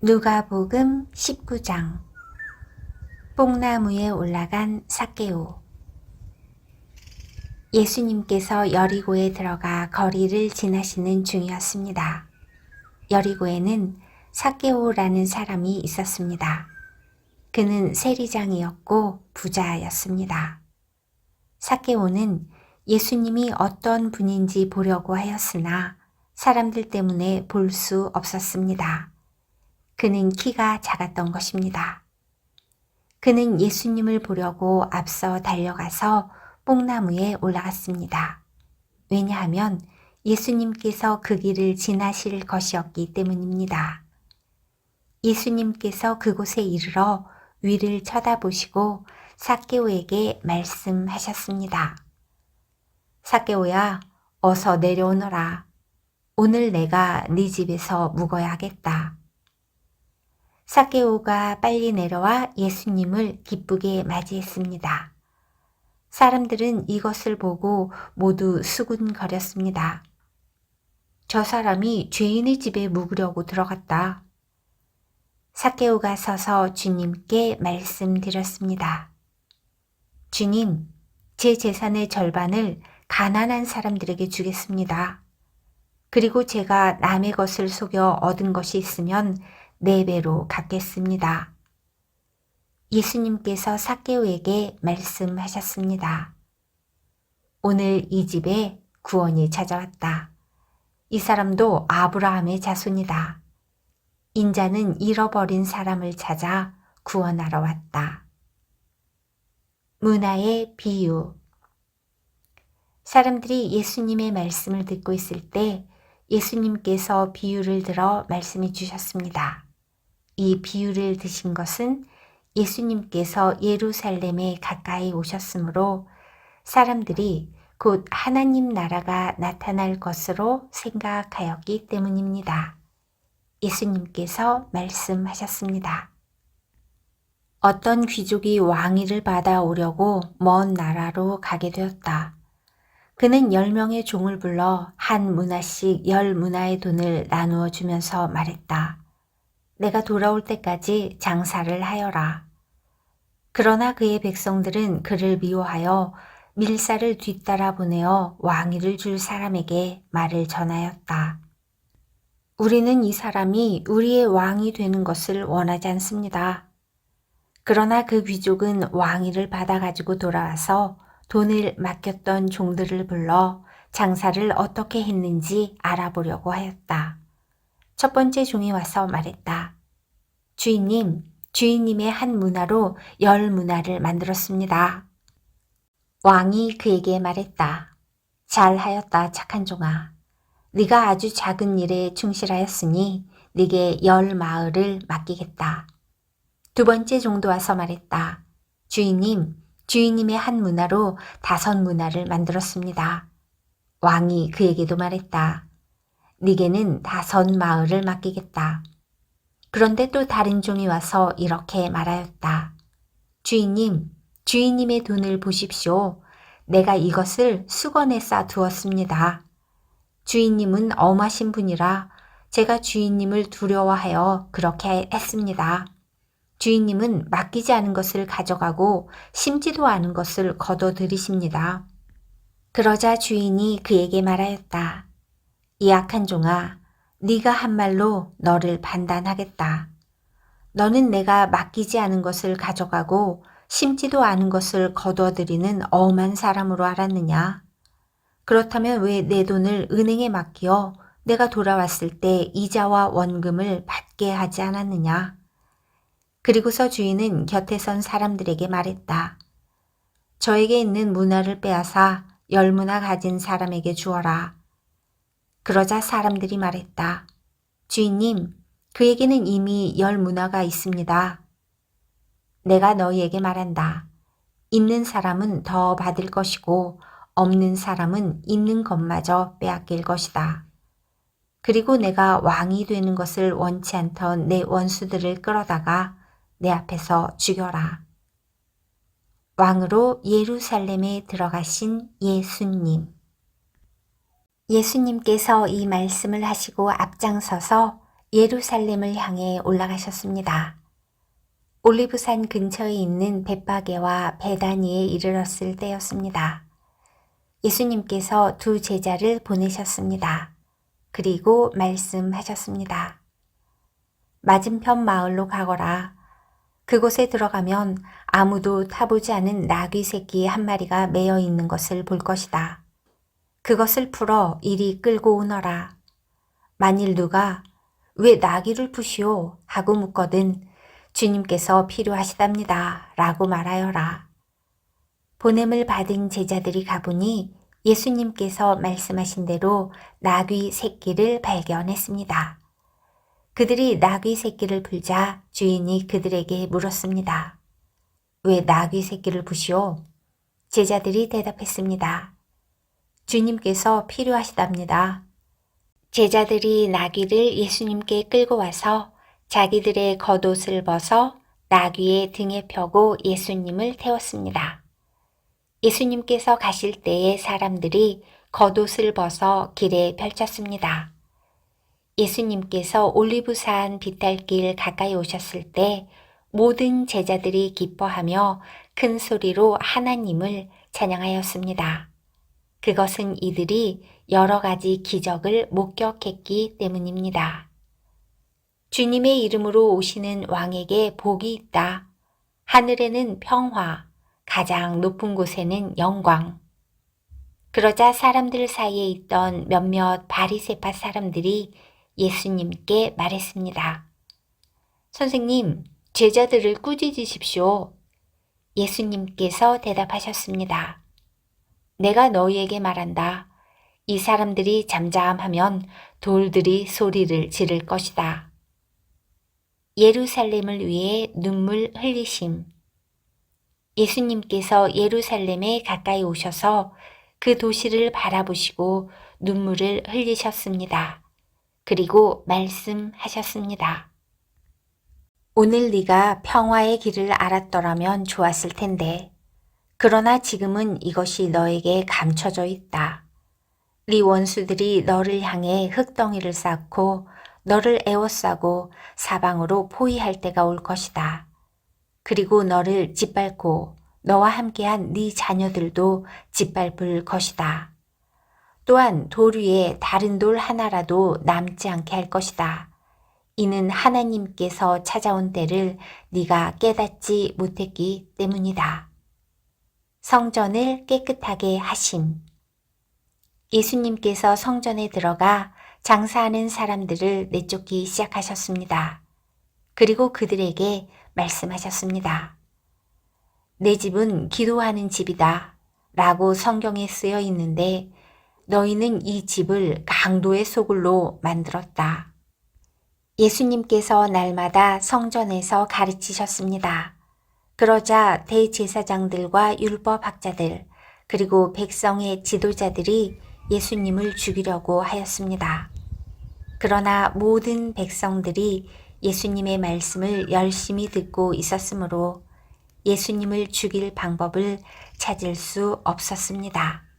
누가복음 19장. 뽕나무에 올라간 삭개오. 예수님께서 여리고에 들어가 거리를 지나시는 중이었습니다. 여리고에는 삭개오라는 사람이 있었습니다. 그는 세리장이었고 부자였습니다. 삭개오는 예수님이 어떤 분인지 보려고 하였으나 사람들 때문에 볼 수 없었습니다. 그는 키가 작았던 것입니다. 그는 예수님을 보려고 앞서 달려가서 뽕나무에 올라갔습니다. 왜냐하면 예수님께서 그 길을 지나실 것이었기 때문입니다. 예수님께서 그곳에 이르러 위를 쳐다보시고 삭개오에게 말씀하셨습니다. 삭개오야, 어서 내려오너라. 오늘 내가 네 집에서 묵어야 하겠다. 삭개오가 빨리 내려와 예수님을 기쁘게 맞이했습니다. 사람들은 이것을 보고 모두 수군거렸습니다. 저 사람이 죄인의 집에 묵으려고 들어갔다. 삭개오가 서서 주님께 말씀드렸습니다. 주님, 제 재산의 절반을 가난한 사람들에게 주겠습니다. 그리고 제가 남의 것을 속여 얻은 것이 있으면 4배로 갚겠습니다. 예수님께서 삭개오에게 말씀하셨습니다. 오늘 이 집에 구원이 찾아왔다. 이 사람도 아브라함의 자손이다. 인자는 잃어버린 사람을 찾아 구원하러 왔다. 문화의 비유. 사람들이 예수님의 말씀을 듣고 있을 때 예수님께서 비유를 들어 말씀해 주셨습니다. 이 비유를 드신 것은 예수님께서 예루살렘에 가까이 오셨으므로 사람들이 곧 하나님 나라가 나타날 것으로 생각하였기 때문입니다. 예수님께서 말씀하셨습니다. 어떤 귀족이 왕위를 받아오려고 먼 나라로 가게 되었다. 그는 10명의 종을 불러 한 문화씩 10문화의 돈을 나누어 주면서 말했다. 내가 돌아올 때까지 장사를 하여라. 그러나 그의 백성들은 그를 미워하여 밀사를 뒤따라 보내어 왕위를 줄 사람에게 말을 전하였다. 우리는 이 사람이 우리의 왕이 되는 것을 원하지 않습니다. 그러나 그 귀족은 왕위를 받아가지고 돌아와서 돈을 맡겼던 종들을 불러 장사를 어떻게 했는지 알아보려고 하였다. 첫 번째 종이 와서 말했다. 주인님, 주인님의 한 문화로 10문화를 만들었습니다. 왕이 그에게 말했다. 잘하였다, 착한 종아. 네가 아주 작은 일에 충실하였으니 네게 10마을을 맡기겠다. 두 번째 종도 와서 말했다. 주인님, 주인님의 한 문화로 5문화를 만들었습니다. 왕이 그에게도 말했다. 네게는 5마을을 맡기겠다. 그런데 또 다른 종이 와서 이렇게 말하였다. 주인님, 주인님의 돈을 보십시오. 내가 이것을 수건에 싸 두었습니다. 주인님은 엄하신 분이라 제가 주인님을 두려워하여 그렇게 했습니다. 주인님은 맡기지 않은 것을 가져가고 심지도 않은 것을 거둬들이십니다. 그러자 주인이 그에게 말하였다. 이 악한 종아, 네가 한 말로 너를 판단하겠다. 너는 내가 맡기지 않은 것을 가져가고 심지도 않은 것을 거둬들이는 엄한 사람으로 알았느냐? 그렇다면 왜 내 돈을 은행에 맡겨 내가 돌아왔을 때 이자와 원금을 받게 하지 않았느냐? 그리고서 주인은 곁에 선 사람들에게 말했다. 저에게 있는 문화를 빼앗아 10문화 가진 사람에게 주어라. 그러자 사람들이 말했다. 주인님, 그에게는 이미 10문화가 있습니다. 내가 너희에게 말한다. 있는 사람은 더 받을 것이고 없는 사람은 있는 것마저 빼앗길 것이다. 그리고 내가 왕이 되는 것을 원치 않던 내 원수들을 끌어다가 내 앞에서 죽여라. 왕으로 예루살렘에 들어가신 예수님. 예수님께서 이 말씀을 하시고 앞장서서 예루살렘을 향해 올라가셨습니다. 올리브산 근처에 있는 벳바게와 베다니에 이르렀을 때였습니다. 예수님께서 두 제자를 보내셨습니다. 그리고 말씀하셨습니다. 맞은편 마을로 가거라. 그곳에 들어가면 아무도 타보지 않은 나귀 새끼 한 마리가 매여 있는 것을 볼 것이다. 그것을 풀어 이리 끌고 오너라. 만일 누가 왜 나귀를 푸시오 하고 묻거든 주님께서 필요하시답니다 라고 말하여라. 보냄을 받은 제자들이 가보니 예수님께서 말씀하신 대로 나귀 새끼를 발견했습니다. 그들이 나귀 새끼를 풀자 주인이 그들에게 물었습니다. 왜 나귀 새끼를 푸시오? 제자들이 대답했습니다. 주님께서 필요하시답니다. 제자들이 나귀를 예수님께 끌고 와서 자기들의 겉옷을 벗어 나귀의 등에 펴고 예수님을 태웠습니다. 예수님께서 가실 때에 사람들이 겉옷을 벗어 길에 펼쳤습니다. 예수님께서 올리브산 비탈길 가까이 오셨을 때 모든 제자들이 기뻐하며 큰 소리로 하나님을 찬양하였습니다. 그것은 이들이 여러 가지 기적을 목격했기 때문입니다. 주님의 이름으로 오시는 왕에게 복이 있다. 하늘에는 평화, 가장 높은 곳에는 영광. 그러자 사람들 사이에 있던 몇몇 바리새파 사람들이 예수님께 말했습니다. 선생님, 제자들을 꾸짖으십시오. 예수님께서 대답하셨습니다. 내가 너희에게 말한다. 이 사람들이 잠잠하면 돌들이 소리를 지를 것이다. 예루살렘을 위해 눈물 흘리심. 예수님께서 예루살렘에 가까이 오셔서 그 도시를 바라보시고 눈물을 흘리셨습니다. 그리고 말씀하셨습니다. 오늘 네가 평화의 길을 알았더라면 좋았을 텐데 그러나 지금은 이것이 너에게 감춰져 있다. 네 원수들이 너를 향해 흙덩이를 쌓고 너를 에워싸고 사방으로 포위할 때가 올 것이다. 그리고 너를 짓밟고 너와 함께한 네 자녀들도 짓밟을 것이다. 또한 돌 위에 다른 돌 하나라도 남지 않게 할 것이다. 이는 하나님께서 찾아온 때를 네가 깨닫지 못했기 때문이다. 성전을 깨끗하게 하심. 예수님께서 성전에 들어가 장사하는 사람들을 내쫓기 시작하셨습니다. 그리고 그들에게 말씀하셨습니다. 내 집은 기도하는 집이다 라고 성경에 쓰여 있는데 너희는 이 집을 강도의 소굴로 만들었다. 예수님께서 날마다 성전에서 가르치셨습니다. 그러자 대제사장들과 율법학자들 그리고 백성의 지도자들이 예수님을 죽이려고 하였습니다. 그러나 모든 백성들이 예수님의 말씀을 열심히 듣고 있었으므로 예수님을 죽일 방법을 찾을 수 없었습니다.